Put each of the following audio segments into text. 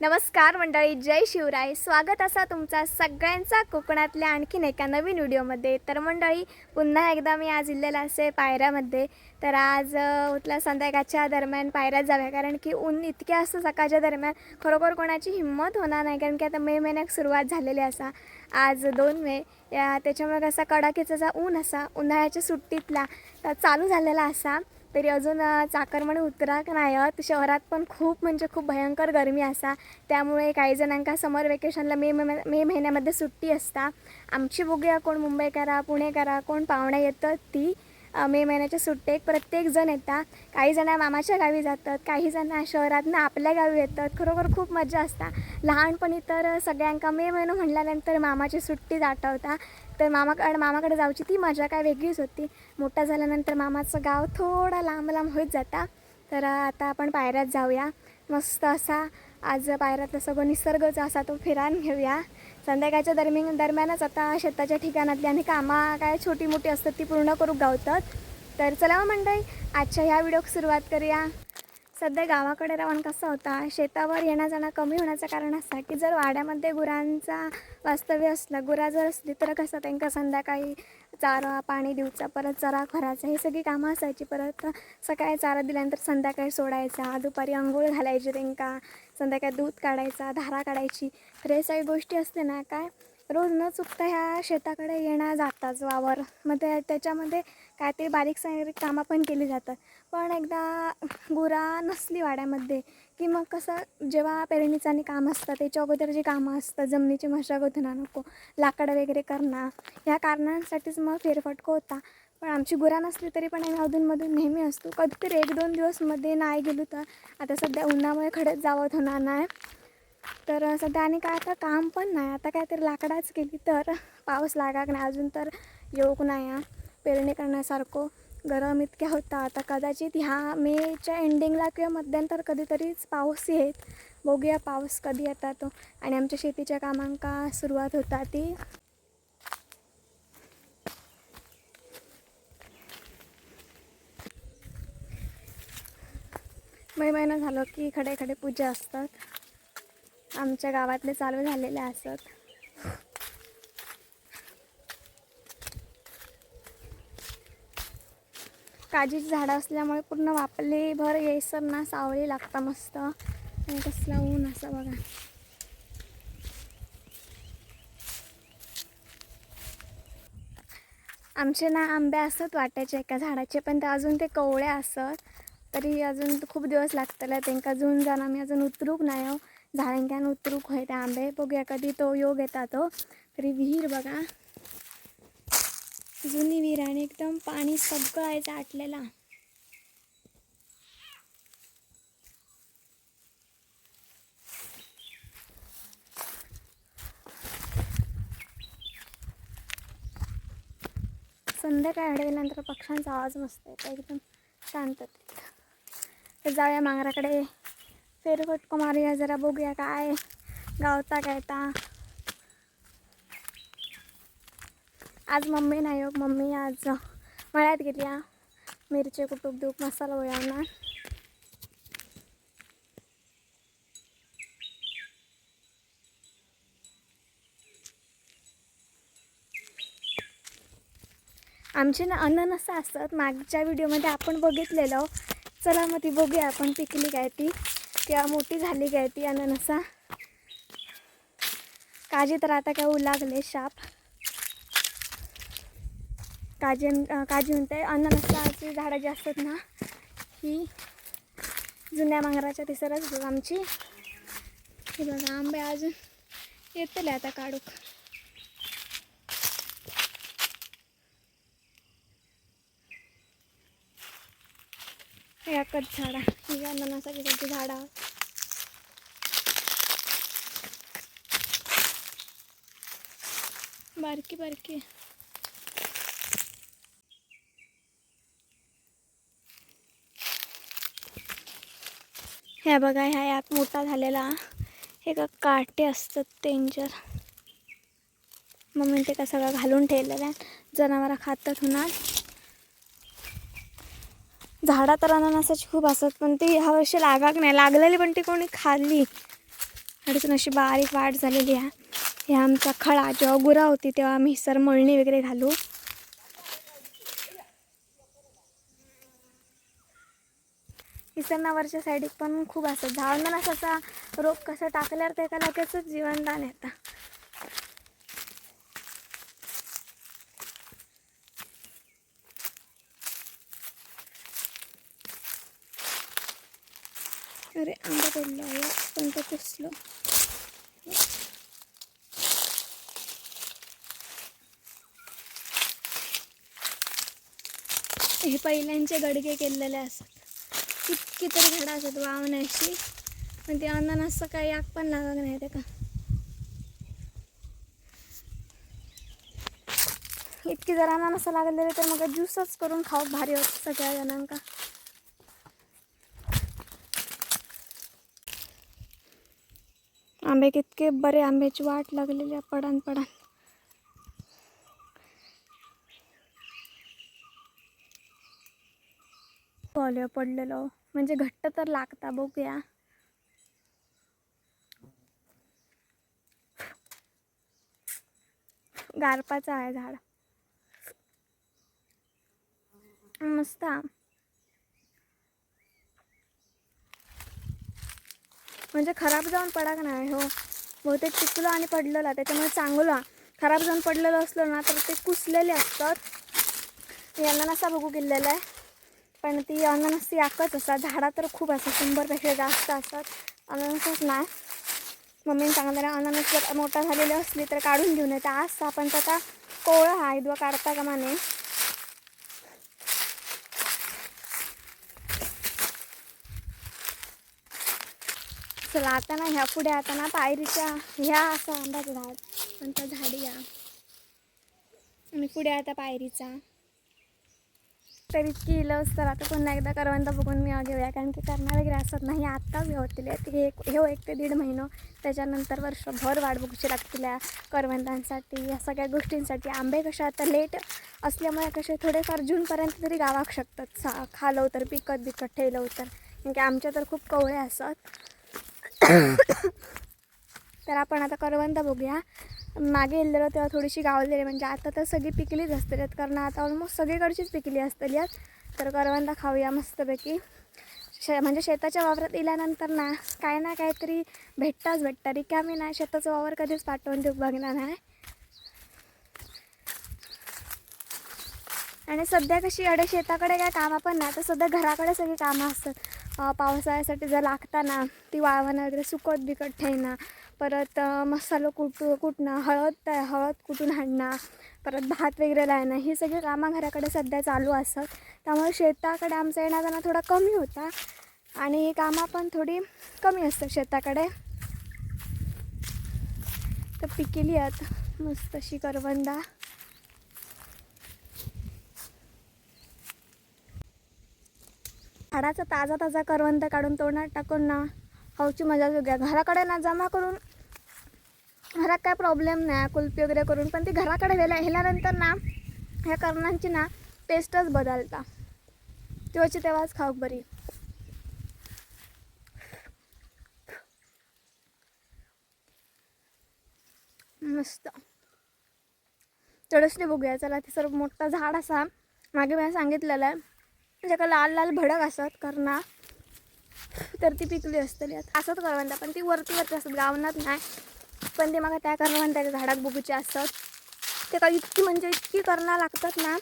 नमस्कार मंडळी, जय शिवराय. स्वागत असा तुमचा सगळ्यांचा कोकणातल्या आणखीन एका नवीन व्हिडिओमध्ये. तर मंडळी, पुन्हा एकदा मी आज इल्लेला असे पायऱ्यामध्ये. तर आज उतला संध्याकाळच्या दरम्यान पायऱ्यात जाव्या, कारण की ऊन इतके असतं सकाळच्या दरम्यान खरोखर कोणाची हिंमत होणार नाही, कारण की आता मे महिन्यात सुरुवात झालेली असा. आज 2 मे त्याच्यामुळे कसा कडाक्याचा ऊन असा उन्हाळ्याच्या सुट्टीतला चालू झालेला असा. तरी अजून चाकरमाने उतराक नाही आहेत. शहरात पण खूप म्हणजे खूप भयंकर गरमी असा. त्यामुळे काही जणांका समर वेकेशनला मे महिन्यामध्ये सुट्टी असता. आमची बघूया कोण मुंबईकरा पुणेकरा कोण पाहुणे येतात ती मे महिन्याच्या सुट्टीत प्रत्येक जण येतात. काही जण मामाच्या गावी जातात, काही जण शहरातनं आपल्या गावी येतात. खरोखर खूप मजा असता. लहानपणी तर सगळ्यांका मे महिना म्हटल्यानंतर मामाची सुट्टीच आठवता. तर मामाकडे जाऊची ती मजा काय वेगळीच होती. मोठा झाल्यानंतर मामाचं गाव थोडा लांब होत जाता. तर आता आपण पायऱ्यात जाऊया. मस्त असा आज पायऱ्यात सगळं निसर्गच असा तो फिरान घेऊया. संध्याकाळच्या दरम्यानच आता शेताच्या ठिकाणातली आणि कामं काय छोटी मोठी असतात ती पूर्ण करू गावतात. तर चला मंडळी, आजच्या ह्या व्हिडिओक सुरुवात करूया. सध्या गावाकडे राहून कसं होता, शेतावर येणं जाणं कमी होण्याचं कारण असं की जर वाड्यामध्ये गुरांचा वास्तव्य असलं, गुरा जर असली तर कसं त्यांना संध्याकाळी चारा पाणी दिवचा, परत चरा खराचा, ही सगळी कामं असायची. परत सकाळी चारा दिल्यानंतर संध्याकाळी सोडायचा, दुपारी अंघोळ घालायची त्यांना, संध्याकाळी दूध काढायचा, धारा काढायची. तर हे सगळी गोष्टी असते ना काय रोज न चुकता ह्या शेताकडे येणं जाताच वावर मध्ये. त्याच्यामध्ये काय ते बारीक सारीक कामं पण केली जातात. पण एकदा गुरा नसली वाड्यामध्ये की मग कसं जेव्हा पेरणीचं आणि काम असतं त्याच्या अगोदर जी कामं असतात, जमिनीची मशागत होणार नको, लाकडं वगैरे करणं, ह्या कारणांसाठीच मग फेरफटका होता. पण आमची गुरा नसली तरी पण आम्ही अधूनमधून नेहमी असतो. कधीतरी 1-2 दिवसमध्ये नाही गेलो तर आता सध्या उन्हामुळे खडत जावं होणार नाही. तर सध्या आणि काय आता काम पण नाही. आता काय तर लाकडाच केली तर पाऊस लागाक नाही अजून तर योग नाही. पेरणी करण्यासारखं गरम इतक्या होता. आता कदाचित ह्या मेच्या एंडिंगला किंवा मध्यंतर कधीतरीच पाऊस येत. बघूया पाऊस कधी येता तो. आणि आमच्या शेतीच्या कामांका सुरुवात होता ती मे महिना झालं की खडे खडे पूजा असतात आमच्या गावातले चालू झालेले असत. काजीची झाडं असल्यामुळे पूर्ण वापली भर येसर ना सावली लागता मस्त. आणि कसला ऊन असं बघा. आमचे ना आंबे असत वाट्याचे एका झाडाचे, पण ते अजून ते कवळे असत. तरी अजून खूप दिवस लागतले त्यांना जून जाऊन आम्ही अजून उतरूक नाही हो. झाडांक्यान उतरूक होय ते आंबे. बघूया कधी तो योग येता तो. तरी विहीर बघा, जुनी विहीर आणि एकदम पाणी सगळं आहे आटलेला. संध्याकाळी अडविल्यानंतर पक्ष्यांचा आवाज मस्त येतो, एकदम शांततेत. तर जाऊया मांगराकडे, फेरफटका मारूया जरा, बघूया काय गावता काय ता. आज मम्मी नाही हो, मम्मी आज मळ्यात गेली. मिरची कुटूक दूक मसाला वळवणार. आमचे ना अननस असतात, मागच्या व्हिडिओमध्ये आपण बघितलेलं. चला मग ती बघूया आपण, पिकली काय ती किंवा मोठी झाली काय ती अननसा. काजी तर आता काय लागले शाप. काजी म्हणते अननसाची झाडं जी असतात ना ही जुन्या मांगराच्या तिसरच बघ आमची. हे बघा आंबे अजून येतले आता काढूक. एकच झाडा ही अननसाची त्याची झाडं बारकी बारकी. ह्या बघा, ह्या यात मोठा झालेला हे का काटे असतात डेंजर. मम्मी ते का सगळं घालून ठेवलेलं आहे, जनावरं खातात होणार. झाडा तर अननसाची खूप असतात, पण ती ह्या वर्षी लागाक नाही. लागलेली पण ती कोणी खाल्ली. अडचण अशी बारीक वाढ झालेली आहे. हे आमचा खळा जेव्हा गुरा होती तेव्हा आम्ही सर मळणी वगैरे घालू. इसरणावरच्या साईडीक पण खूप असं झाडून असा रोप कसं टाकल्यावर त्याला लगेचच जीवनदान येतं. अरे आंबा पडला आहे पण तो पुसलो. हे पहिल्यांचे गडगे केलेले असतात. किती तरी झाडं असतात वावण्याची, पण ते अननसचं काही आग पण लागत नाही ते का. इतकी जर अननस लागलेले तर मग ज्यूसच करून खाऊ भारी होत सगळ्या जणांका. आंबे कितके बरे, आंब्याची वाट लागलेली पडान पडान. पॉलिओ पडलेलो म्हणजे घट्ट तर लागता. बघूया. गारपाचं आहे झाड, मस्त. म्हणजे खराब जाऊन पडाक नाही हो. बहुतेक टिकलो आणि पडलेला त्याच्यामुळे चांगला. खराब जाऊन पडलेलं असलं ना तर ते कुसलेले असतात. अननसा बघू गेलेलं आहे, पण ती अननस याकच असतात. झाडा तर खूप असतात, 100पेक्षा जास्त असतात. अननसच नाही. मम्मीने सांगितलं अननस जर मोठा झालेली असली तर काढून घेऊन येते. आज आपण त्याचा कोवळा हा इदवा काढता का माने. चला आता ना ह्या पुढे आता ना पायरीच्या ह्या असं आंब्याचं झाड पण त्या झाडी या आणि पुढे आता पायरीचा. तर इतकी इलस तर आता पुन्हा एकदा करवंद बघून मी घेऊया, कारण की करणार वगैरे असत नाही. आत्ताच होतील हे 1 ते 1.5 महिना. त्याच्यानंतर वर्षभर वाट बघूची लागतील करवंदांसाठी, या सगळ्या गोष्टींसाठी. आंबे कशा आता लेट असल्यामुळे कसे थोडेफार जूनपर्यंत तरी गावाक शकतात खालं तर पिकत ठेवलं तर, कारण की आमच्या तर खूप कवळे असतात. तर आपण आता करवंद बघूया. मागे गेलेलो तेव्हा थोडीशी गावलेली, म्हणजे आता तर सगळी पिकलीच असतली, कारण आता ऑलमोस्ट सगळीकडचीच पिकली असतली. तर करवंद खाऊया मस्तपैकी. म्हणजे शेताच्या वावरात इल्यानंतर ना काय ना काहीतरी भेटतं. रिकामी नाही, शेताचा वावर कधीच पाठवून देऊ बघणार नाही. आणि सध्या कशी अडे शेताकडे काय कामं पण नाही, तर सध्या घराकडे सगळी कामं असतात. पावसाळ्यासाठी जर लागताना ती वाळवणं वगैरे सुकत बिकट ठेवणं, परत मसालो कुटणं, हळद कुटून हाणणं, परत भात वगैरे लावणं, ही सगळी कामं घराकडे सध्या चालू असतात. त्यामुळे शेताकडे आमचा येणं जाणं थोडा कमी होता आणि कामं पण थोडी कमी असतात शेताकडे. तर पिकेली आहेत मस्त अशी करवंदा. झाडाचा ताजा करवंद काढून तोंडात टाकून ना खाऊची मजा वेगळ्या. घराकडे ना जमा करून घरात काय प्रॉब्लेम नाही, कुल्फी वगैरे करून, पण ती घराकडे ह्याल्यानंतर ना ह्या करणांची ना टेस्टच बदलता. तेव्हाच खाऊ बरी. मस्त चढसले बघूया. चला ते सर्व मोठा झाड असा मागे मी सांगितलेलं आहे, ज्याका लाल भडक असत करणा, तर ती पिकली असतली असत करवंद. पण ती वरती असतात, गावनात नाही. पण ते मग त्या करवंदाच्या झाडात बघूचे असतात. ते का इतकी करणं लागतात ना,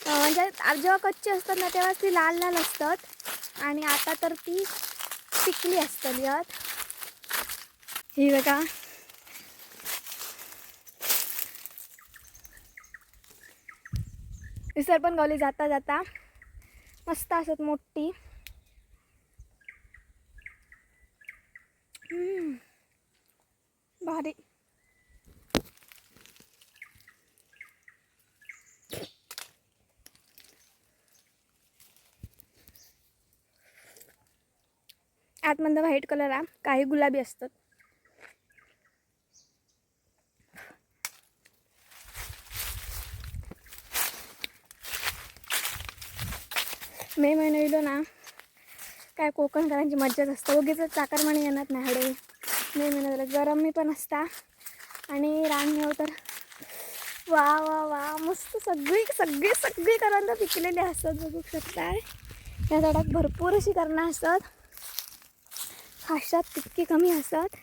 म्हणजे जेव्हा कच्ची असतात ना तेव्हाच ती लाल असतात आणि आता तर ती पिकली असतली. ही बघा विसर पण गावली जाता जाता मस्त असत मोठी. भारी. आतमध्ये व्हाईट कलर आहे, काही गुलाबी असतात. मे महिना येलो ना काय कोकणकरांची मज्जाच असतं. उगीच चाकरमाने येणार नाही हडे. मे महिन्यात गरमी पण असता आणि रान तर वा वा वा मस्त सगळी सगळी सगळी करवंद पिकलेली असतात बघू शकताय. या झाडात भरपूर अशी करणं असतात, खाशात तितकी कमी असतात.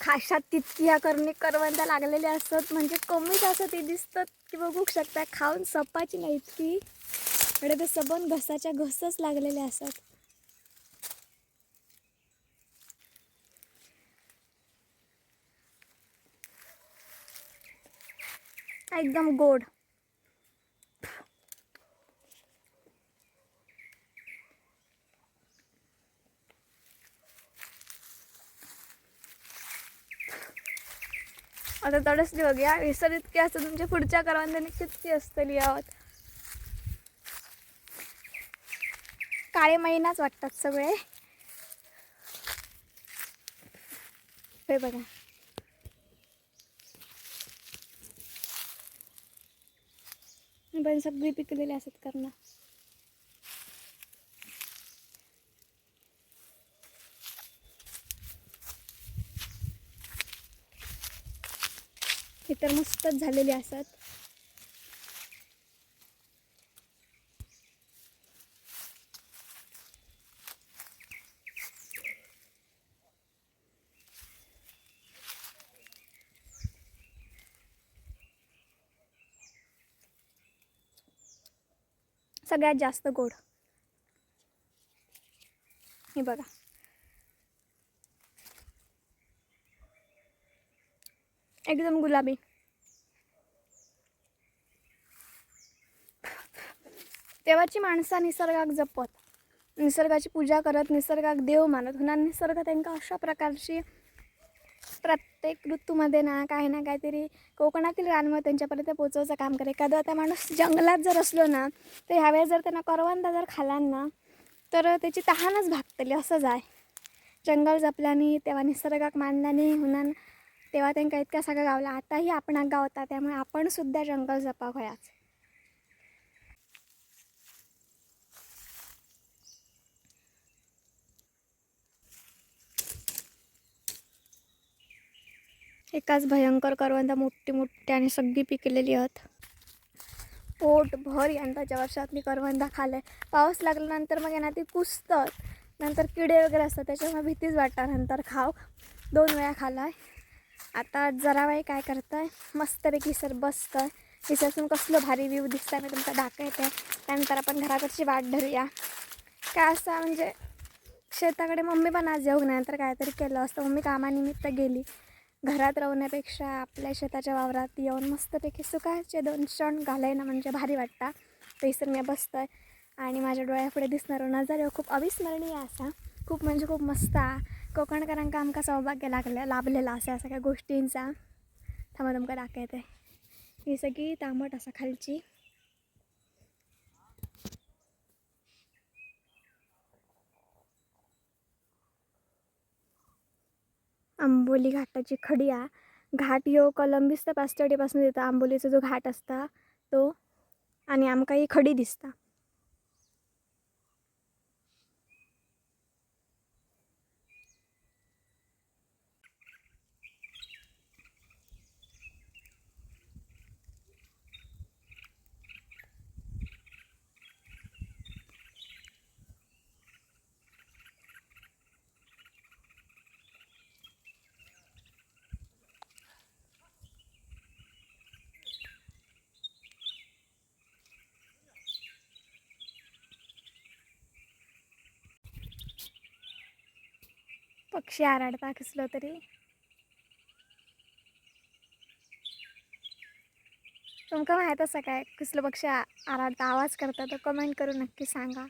खाशात तितकी या करवंदा लागलेल्या असतात, म्हणजे कमीच असं ते दिसतात की बघू शकता. खाऊन सपाची नाही इतकी एवढे ते सबन घसाच्या घसच लागलेले असतात. एकदम गोड. आता तडसली बघूया विसर इतकी असतं तुमच्या पुढच्या करवंदाने कितकी असतली यावत. काळे महिनाच वाटतात सगळे. हे बघा पण सगळी पिकलेली असत करणं. ही तर मस्तच झालेली असत. सगळ्यात जास्त गोड हे बघा. एकदम गुलाबी. तेव्हाची माणसं निसर्गाक जपत, निसर्गाची पूजा करत, निसर्गाक देव मानत होणार. निसर्ग त्यांना अशा प्रकारची प्रत्येक ऋतूमध्ये ना काहीतरी कोकणातील रानमय त्यांच्यापर्यंत पोचवायचं काम करे. एखादा आता माणूस जंगलात जर असलो ना तर ह्यावेळेस जर त्यांना करवंदा जर खाला ना तर त्याची तहानच भागतली असंच आहे. जंगल जपल्याने तेव्हा निसर्गाक मानल्याने होणार, तेव्हा त्यांना इतक्या सगळं गावला. आताही आपण गावता, त्यामुळे आपण सुद्धा जंगल जपाक होयाच. एकाच भयंकर करवंदा मोठी मोठी आणि सगळी पिकलेली आहेत. पोट भर यंदाच्या वर्षातली करवंदा खाल्ले. पाऊस लागल्यानंतर मग यांना ती कुसतात, नंतर किडे वगैरे असतात, त्याच्यामुळे भीतीच वाटतात. नंतर खाऊ 2 वेळा खालाय. आता जरा वेळ काय करताय मस्तपैकी सर बसतंय. तिच्यातून कसलं भारी व्ह्यू दिसतंय मी तुमचा दाखवते. त्यानंतर आपण घराकडची वाट धरूया. काय असं म्हणजे शेताकडे मम्मी पण आज येऊ नंतर काहीतरी केलं असतं. मम्मी कामानिमित्त गेली. घरात राहण्यापेक्षा आपल्या शेताच्या वावरात येऊन मस्तपैकी सुखाचे 2 क्षण घालायला म्हणजे भारी वाटतं. पैसर मी बसतोय आणि माझ्या डोळ्यापुढे दिसणारा नजारा खूप अविस्मरणीय असा, खूप म्हणजे खूप मस्त. कोकणकरांका आमका सौभाग्य लाभलेला असा सगळ्या गोष्टींचा. थांबा तुमका दाखवते. ही सगळी तांबट असा खालची आंबोली घाटाची खडिया. घाट यो कोलंबीस ते पाचटेवाडीपासून येतो. आंबोलीचा जो घाट असता तो, आणि आमका ही खडी दिसता. पक्षी आरडता कसलो तरी. तुमका माहीत असं काय कसलं पक्षी आरडता आवाज करता तो कमेंट करून नक्की सांगा.